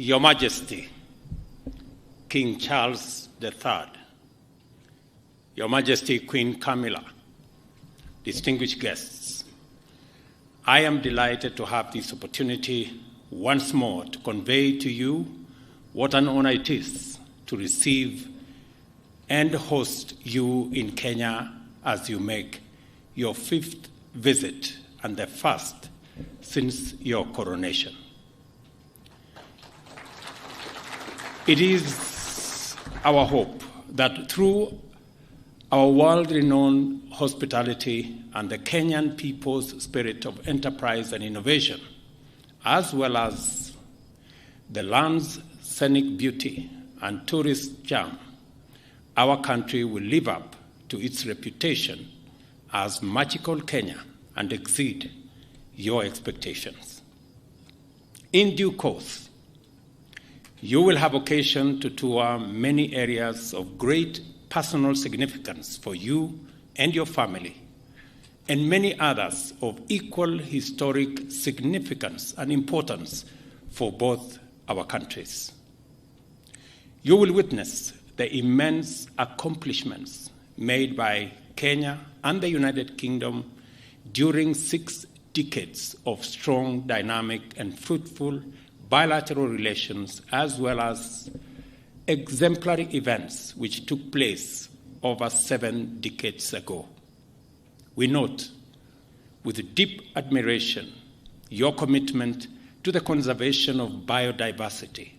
Your Majesty, King Charles III, Your Majesty, Queen Camilla, distinguished guests, I am delighted to have this opportunity once more to convey to you what an honor it is to receive and host you in Kenya as you make your 5th visit and the first since your coronation. It is our hope that through our world-renowned hospitality and the Kenyan people's spirit of enterprise and innovation, as well as the land's scenic beauty and tourist charm, our country will live up to its reputation as magical Kenya and exceed your expectations. In due course, you will have occasion to tour many areas of great personal significance for you and your family, and many others of equal historic significance and importance for both our countries. You will witness the immense accomplishments made by Kenya and the United Kingdom during 6 decades of strong, dynamic, and fruitful bilateral relations, as well as exemplary events which took place over 7 decades ago. We note with deep admiration your commitment to the conservation of biodiversity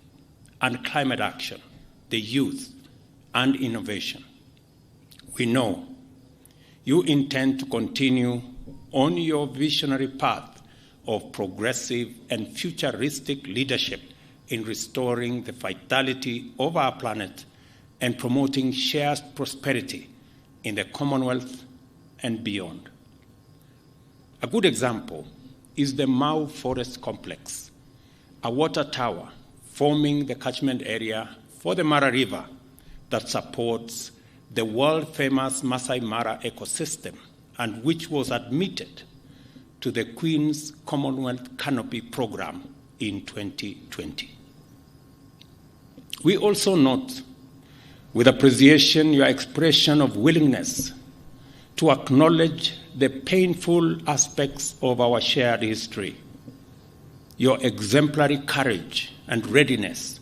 and climate action, the youth, and innovation. We know you intend to continue on your visionary path of progressive and futuristic leadership in restoring the vitality of our planet and promoting shared prosperity in the Commonwealth and beyond. A good example is the Mau Forest Complex, a water tower forming the catchment area for the Mara River that supports the world-famous Masai Mara ecosystem and which was admitted to the Queen's Commonwealth Canopy Program in 2020. We also note with appreciation your expression of willingness to acknowledge the painful aspects of our shared history, your exemplary courage and readiness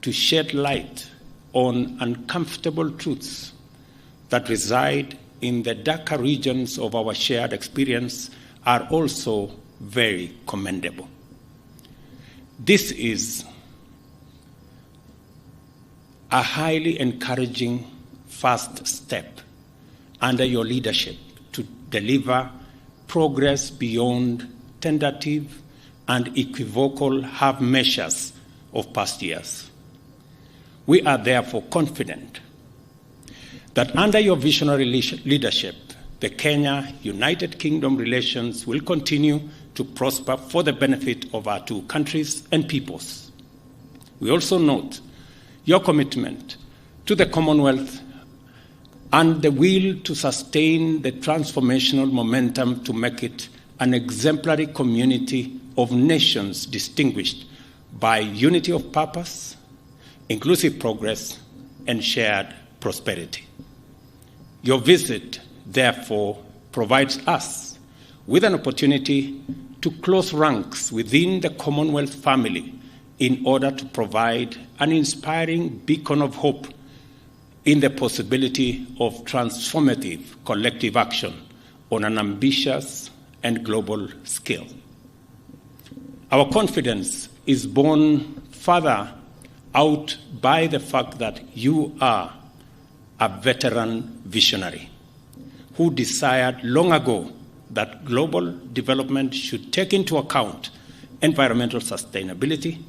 to shed light on uncomfortable truths that reside in the darker regions of our shared experience are also very commendable. This is a highly encouraging first step under your leadership to deliver progress beyond tentative and equivocal half measures of past years. We are therefore confident that under your visionary leadership, the Kenya-United Kingdom relations will continue to prosper for the benefit of our 2 countries and peoples. We also note your commitment to the Commonwealth and the will to sustain the transformational momentum to make it an exemplary community of nations distinguished by unity of purpose, inclusive progress, and shared prosperity. Your visit therefore provides us with an opportunity to close ranks within the Commonwealth family in order to provide an inspiring beacon of hope in the possibility of transformative collective action on an ambitious and global scale. Our confidence is borne further out by the fact that you are a veteran visionary who desired long ago that global development should take into account environmental sustainability,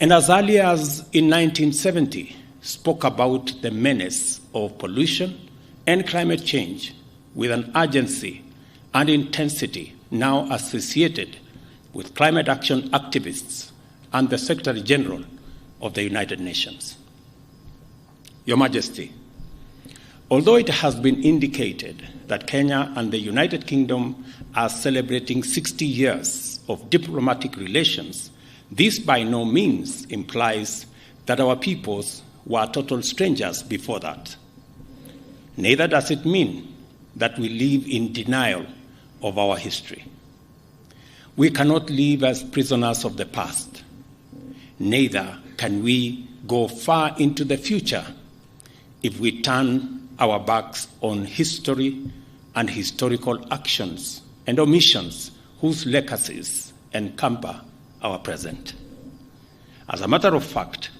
and as early as in 1970 spoke about the menace of pollution and climate change with an urgency and intensity now associated with climate action activists and the Secretary General of the United Nations. Your Majesty, although it has been indicated that Kenya and the United Kingdom are celebrating 60 years of diplomatic relations, This by no means implies that our peoples were total strangers before that. Neither does it mean that we live in denial of our history. We cannot live as prisoners of the past. Neither can we go far into the future if we turn our backs on history and historical actions and omissions whose legacies encumber our present. As a matter of fact,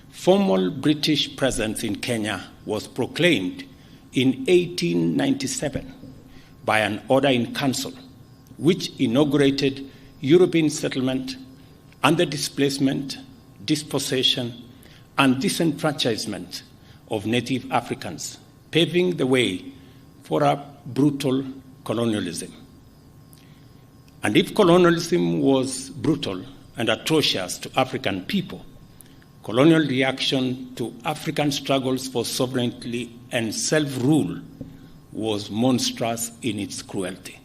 formal British presence in Kenya was proclaimed in 1897 by an order in council, which inaugurated European settlement and the displacement, dispossession, and disenfranchisement of native Africans, paving the way for a brutal colonialism. And if colonialism was brutal and atrocious to African people, colonial reaction to African struggles for sovereignty and self-rule was monstrous in its cruelty.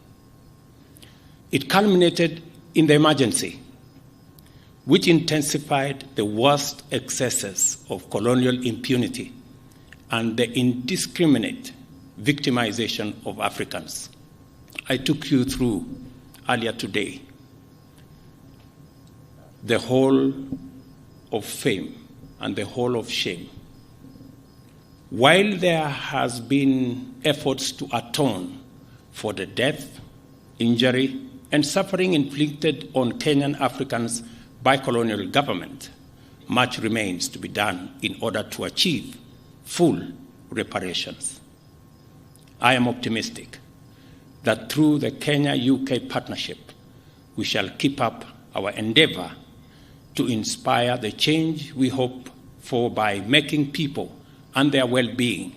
It culminated in the emergency, which intensified the worst excesses of colonial impunity and the indiscriminate victimization of Africans. I took you through earlier today the whole of fame and the whole of shame. While there has been efforts to atone for the death, injury, and suffering inflicted on Kenyan Africans by colonial government, much remains to be done in order to achieve full reparations. I am optimistic that through the Kenya-UK partnership, we shall keep up our endeavor to inspire the change we hope for by making people and their well-being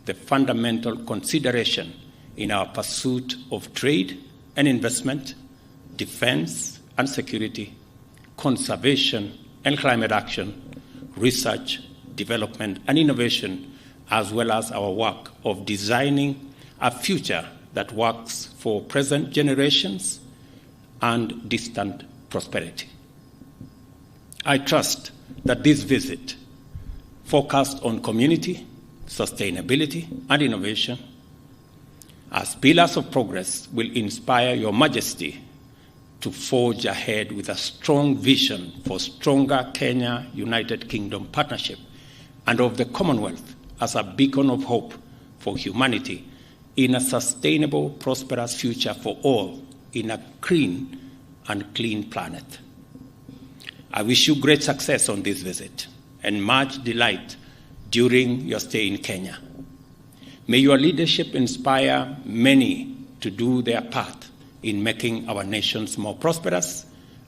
the fundamental consideration in our pursuit of trade and investment, defense and security, conservation and climate action, research, development and innovation, as well as our work of designing a future that works for present generations and distant prosperity. I trust that this visit, focused on community, sustainability, and innovation, as pillars of progress, will inspire Your Majesty to forge ahead with a strong vision for stronger Kenya-United Kingdom partnership and of the Commonwealth as a beacon of hope for humanity in a sustainable, prosperous future for all in a green and clean planet. I wish you great success on this visit and much delight during your stay in Kenya. May your leadership inspire many to do their part in making our nations more prosperous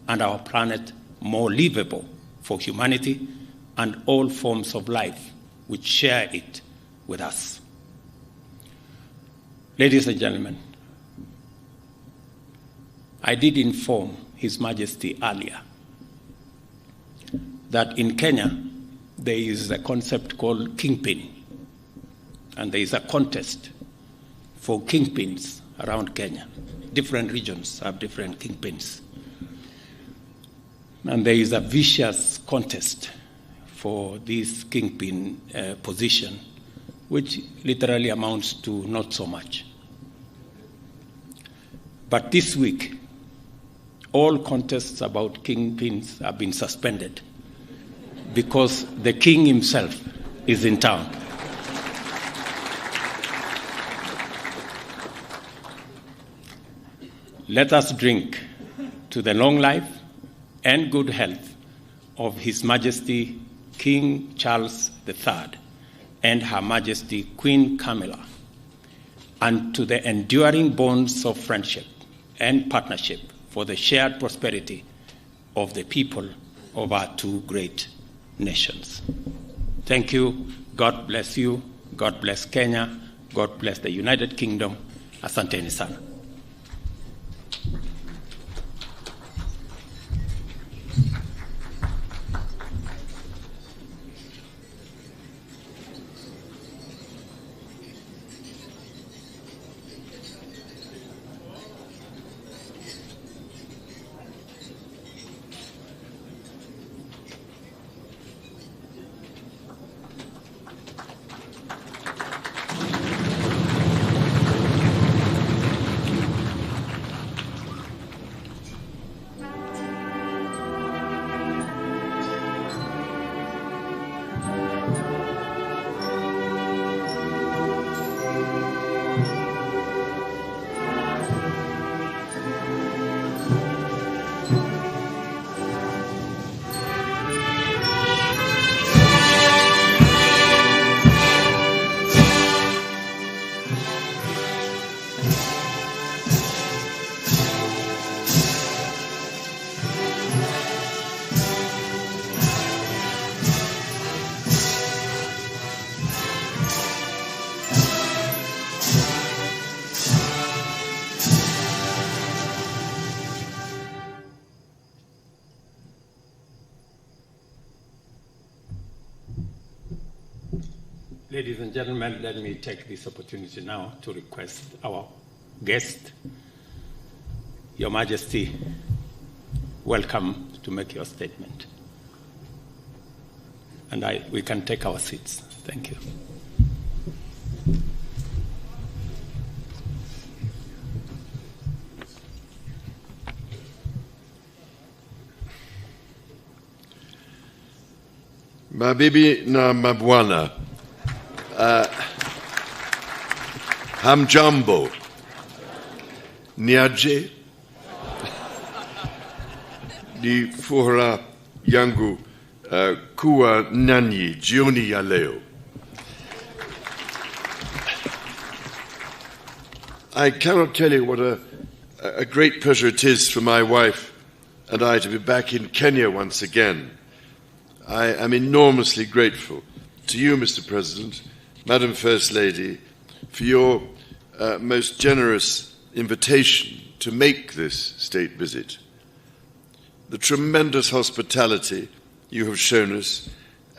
and our planet more livable for humanity and all forms of life which share it with us. Ladies and gentlemen, I did inform His Majesty earlier that in Kenya there is a concept called kingpin, and there is a contest for kingpins around Kenya. Different regions have different kingpins. And there is a vicious contest for this kingpin position, which literally amounts to not so much. But this week, all contests about kingpins have been suspended because the king himself is in town. Let us drink to the long life and good health of His Majesty King Charles III and Her Majesty Queen Camilla, and to the enduring bonds of friendship and partnership for the shared prosperity of the people of our two great nations. Thank you. God bless you. God bless Kenya. God bless the United Kingdom. Asanteni sana. Ladies and gentlemen, let me take this opportunity now to request our guest, Your Majesty, welcome to make your statement. And we can take our seats. Thank you. Mabibi na mabwana, hamjambo, niaje, ni furaha yangu kuwa nanyi jioni ya leo. I cannot tell you what a great pleasure it is for my wife and I to be back in Kenya once again. I am enormously grateful to you, Mr. President, Madam First Lady, for your most generous invitation to make this state visit. The tremendous hospitality you have shown us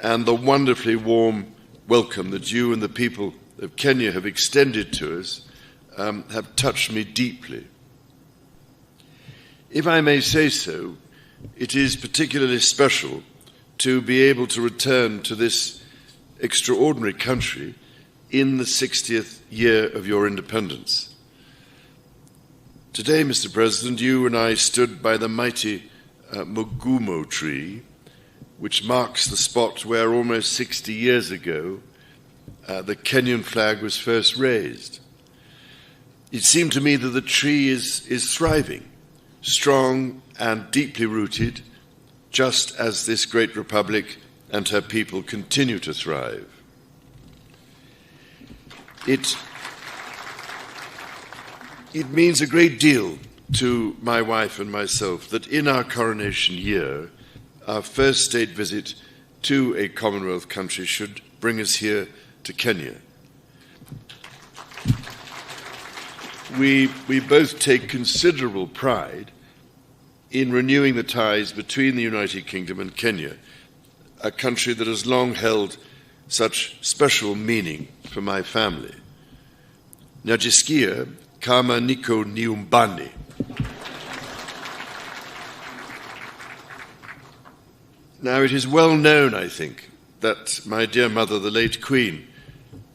and the wonderfully warm welcome that you and the people of Kenya have extended to us have touched me deeply. If I may say so, it is particularly special to be able to return to this extraordinary country in the 60th year of your independence. Today, Mr. President, you and I stood by the mighty Mugumo tree, which marks the spot where almost 60 years ago the Kenyan flag was first raised. It seemed to me that the tree is thriving, strong and deeply rooted, just as this great republic and her people continue to thrive. It means a great deal to my wife and myself that in our coronation year, our first state visit to a Commonwealth country should bring us here to Kenya. We both take considerable pride in renewing the ties between the United Kingdom and Kenya, a country that has long held such special meaning for my family. Najisikia kama niko nyumbani. Now, it is well known, I think, that my dear mother, the late Queen,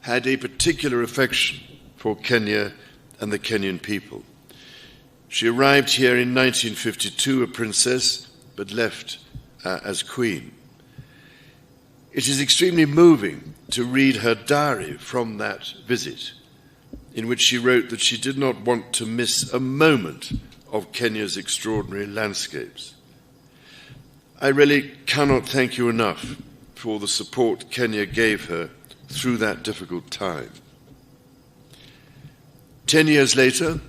had a particular affection for Kenya and the Kenyan people. She arrived here in 1952 a princess, but left as queen. It is extremely moving to read her diary from that visit, in which she wrote that she did not want to miss a moment of Kenya's extraordinary landscapes. I really cannot thank you enough for the support Kenya gave her through that difficult time. 10 years later,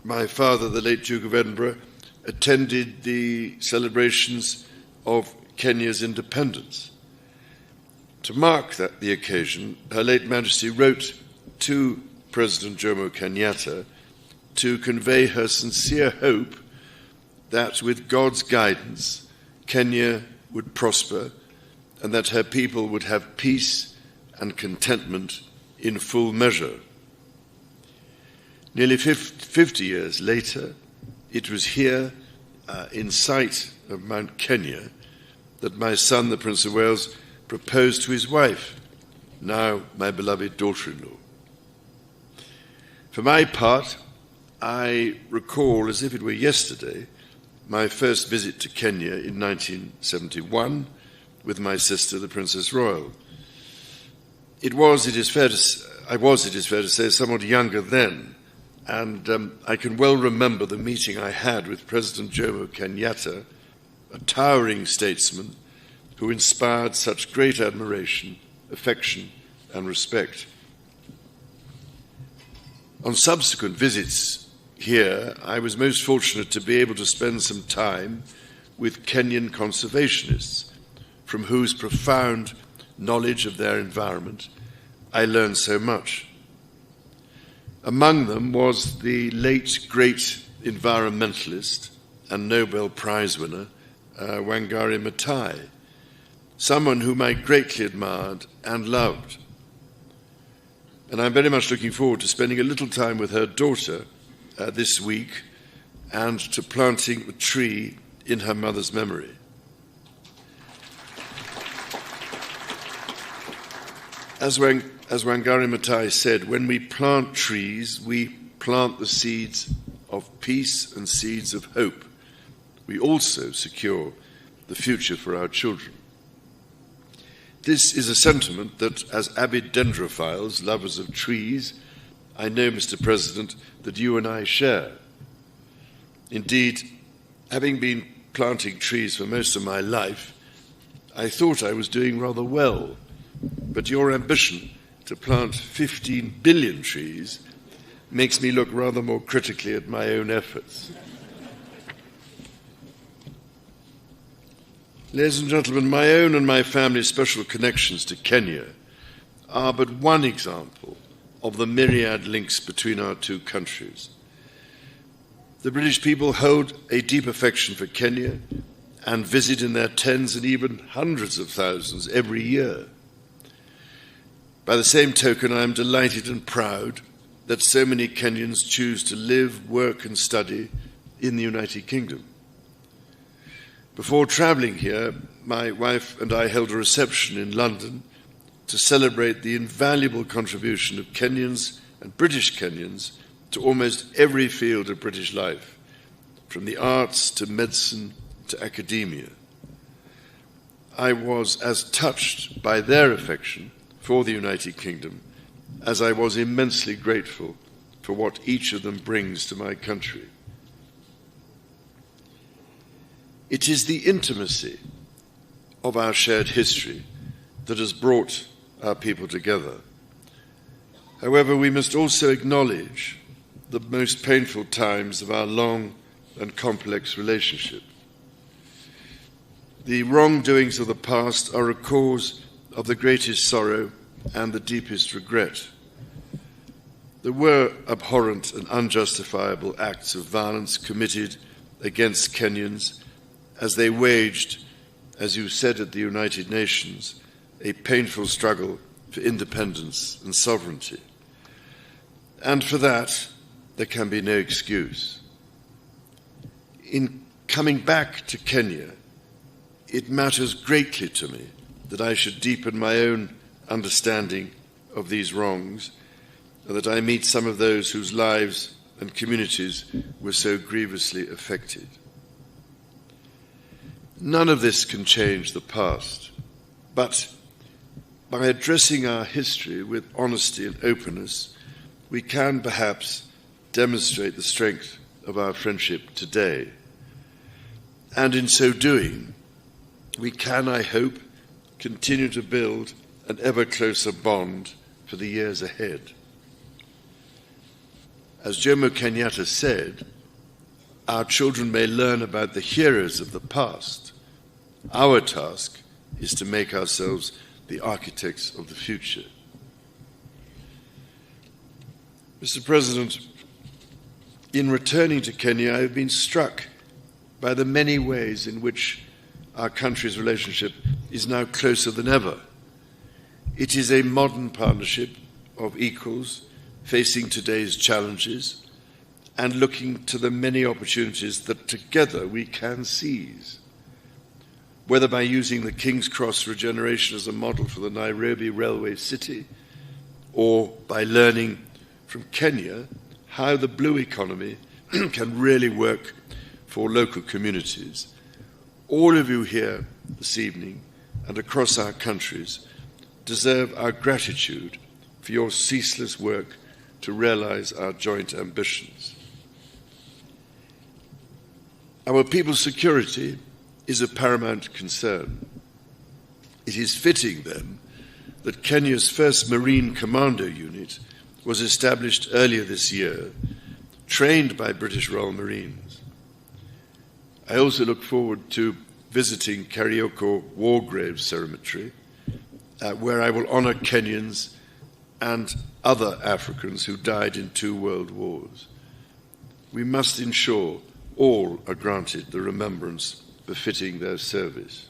my father, the late Duke of Edinburgh, attended the celebrations of Kenya's independence. To mark the occasion, Her late Majesty wrote to President Jomo Kenyatta to convey her sincere hope that with God's guidance, Kenya would prosper and that her people would have peace and contentment in full measure. Nearly 50 years later, it was here, in sight of Mount Kenya, that my son, the Prince of Wales, proposed to his wife, now my beloved daughter-in-law. For my part, I recall, as if it were yesterday, my first visit to Kenya in 1971 with my sister, the Princess Royal. I was, it is fair to say, somewhat younger then, and I can well remember the meeting I had with President Jomo Kenyatta, a towering statesman who inspired such great admiration, affection, and respect. On subsequent visits here, I was most fortunate to be able to spend some time with Kenyan conservationists, from whose profound knowledge of their environment I learned so much. Among them was the late great environmentalist and Nobel Prize winner, Wangari Maathai, someone whom I greatly admired and loved, and I'm very much looking forward to spending a little time with her daughter this week and to planting a tree in her mother's memory. As Wangari Maathai said, when we plant trees, we plant the seeds of peace and seeds of hope. We also secure the future for our children. This is a sentiment that, as avid dendrophiles, lovers of trees, I know, Mr. President, that you and I share. Indeed, having been planting trees for most of my life, I thought I was doing rather well. But your ambition to plant 15 billion trees makes me look rather more critically at my own efforts. Ladies and gentlemen, my own and my family's special connections to Kenya are but one example of the myriad links between our two countries. The British people hold a deep affection for Kenya and visit in their tens and even hundreds of thousands every year. By the same token, I am delighted and proud that so many Kenyans choose to live, work and study in the United Kingdom. Before travelling here, my wife and I held a reception in London to celebrate the invaluable contribution of Kenyans and British Kenyans to almost every field of British life, from the arts to medicine to academia. I was as touched by their affection for the United Kingdom as I was immensely grateful for what each of them brings to my country. It is the intimacy of our shared history that has brought our people together. However, we must also acknowledge the most painful times of our long and complex relationship. The wrongdoings of the past are a cause of the greatest sorrow and the deepest regret. There were abhorrent and unjustifiable acts of violence committed against Kenyans as they waged, as you said at the United Nations, a painful struggle for independence and sovereignty. And for that, there can be no excuse. In coming back to Kenya, it matters greatly to me that I should deepen my own understanding of these wrongs, and that I meet some of those whose lives and communities were so grievously affected. None of this can change the past, but by addressing our history with honesty and openness, we can perhaps demonstrate the strength of our friendship today. And in so doing, we can, I hope, continue to build an ever closer bond for the years ahead. As Jomo Kenyatta said, our children may learn about the heroes of the past. Our task is to make ourselves the architects of the future. Mr. President, in returning to Kenya, I have been struck by the many ways in which our country's relationship is now closer than ever. It is a modern partnership of equals facing today's challenges and looking to the many opportunities that together we can seize. Whether by using the King's Cross regeneration as a model for the Nairobi railway city, or by learning from Kenya how the blue economy can really work for local communities, all of you here this evening and across our countries deserve our gratitude for your ceaseless work to realize our joint ambitions. Our people's security is a paramount concern. It is fitting, then, that Kenya's first Marine Commando unit was established earlier this year, trained by British Royal Marines. I also look forward to visiting Karioko War Graves Cemetery, where I will honour Kenyans and other Africans who died in 2 world wars. We must ensure all are granted the remembrance befitting their service.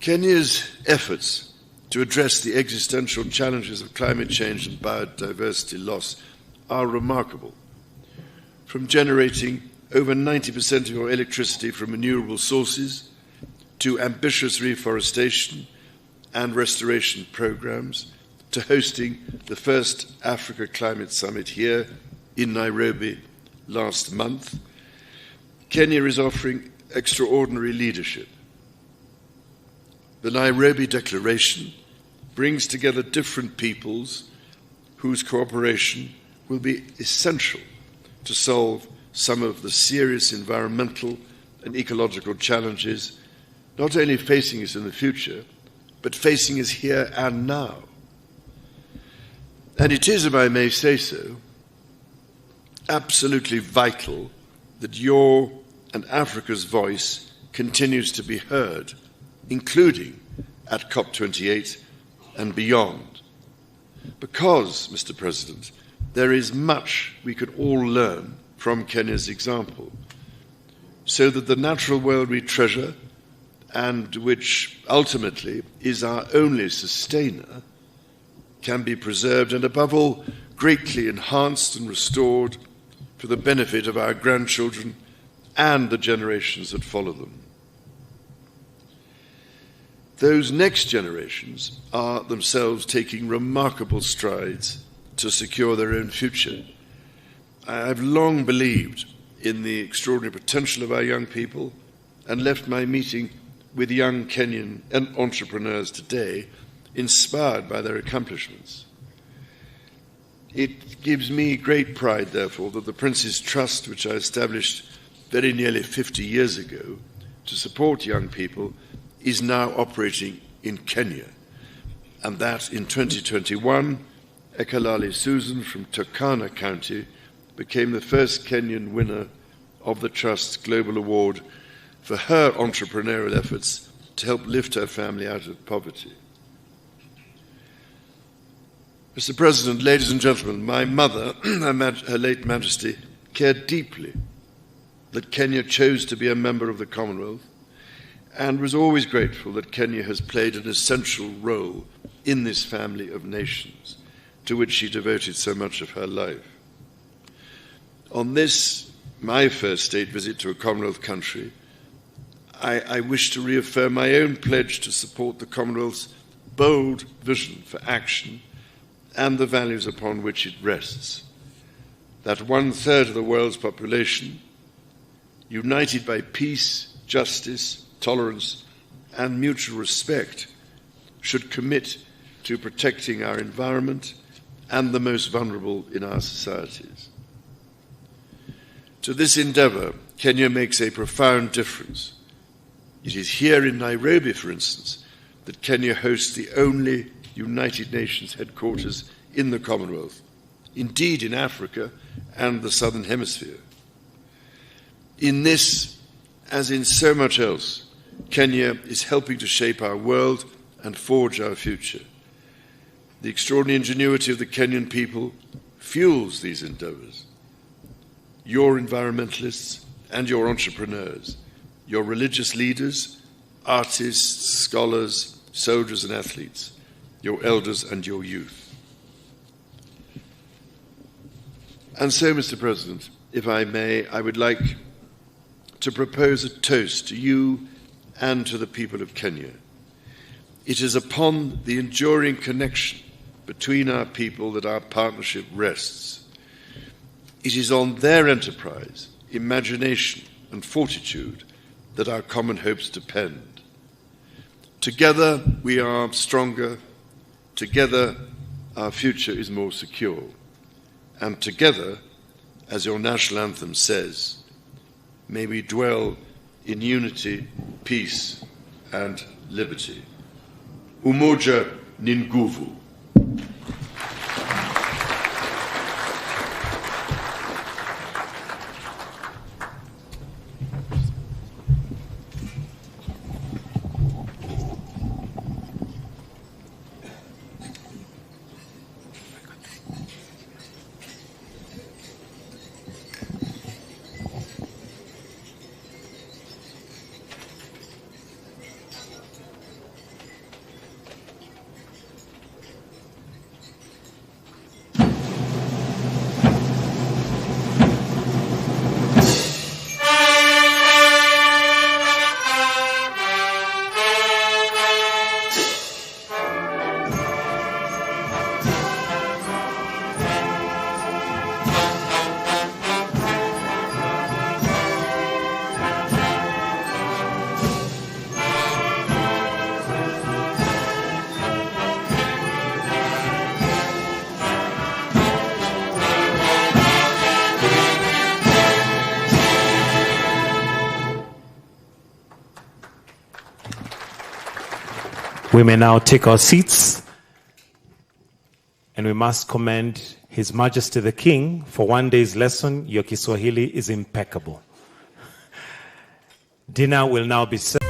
Kenya's efforts to address the existential challenges of climate change and biodiversity loss are remarkable. From generating over 90% of your electricity from renewable sources to ambitious reforestation and restoration programs, to hosting the first Africa Climate Summit here in Nairobi last month, Kenya is offering extraordinary leadership. The Nairobi Declaration brings together different peoples whose cooperation will be essential to solve some of the serious environmental and ecological challenges not only facing us in the future, but facing us here and now. And it is, if I may say so, absolutely vital that your and Africa's voice continues to be heard, including at COP28 and beyond. Because, Mr. President, there is much we could all learn from Kenya's example, so that the natural world we treasure, and which ultimately is our only sustainer, can be preserved and, above all, greatly enhanced and restored for the benefit of our grandchildren and the generations that follow them. Those next generations are themselves taking remarkable strides to secure their own future. I've long believed in the extraordinary potential of our young people and left my meeting with young Kenyan entrepreneurs today inspired by their accomplishments. It gives me great pride, therefore, that the Prince's Trust, which I established very nearly 50 years ago to support young people, is now operating in Kenya, and that in 2021, Ekalali Susan from Turkana County became the first Kenyan winner of the Trust's Global Award for her entrepreneurial efforts to help lift her family out of poverty. Mr. President, ladies and gentlemen, my mother, Her late Majesty, cared deeply that Kenya chose to be a member of the Commonwealth and was always grateful that Kenya has played an essential role in this family of nations to which she devoted so much of her life. On this, my first state visit to a Commonwealth country, I wish to reaffirm my own pledge to support the Commonwealth's bold vision for action and the values upon which it rests. That 1/3 of the world's population, united by peace, justice, tolerance, and mutual respect, should commit to protecting our environment and the most vulnerable in our societies. To this endeavour, Kenya makes a profound difference. It is here in Nairobi, for instance, that Kenya hosts the only United Nations headquarters in the Commonwealth, indeed in Africa and the Southern Hemisphere. In this, as in so much else, Kenya is helping to shape our world and forge our future. The extraordinary ingenuity of the Kenyan people fuels these endeavours. Your environmentalists and your entrepreneurs, your religious leaders, artists, scholars, soldiers and athletes, your elders and your youth. And so, Mr. President, if I may, I would like to propose a toast to you and to the people of Kenya. It is upon the enduring connection between our people that our partnership rests. It is on their enterprise, imagination, and fortitude that our common hopes depend. Together we are stronger, together our future is more secure, and together, as your national anthem says, may we dwell in unity, peace, and liberty. Umoja ni nguvu. We may now take our seats, and we must commend His Majesty the King. For one day's lesson, your Kiswahili is impeccable. Dinner will now be served.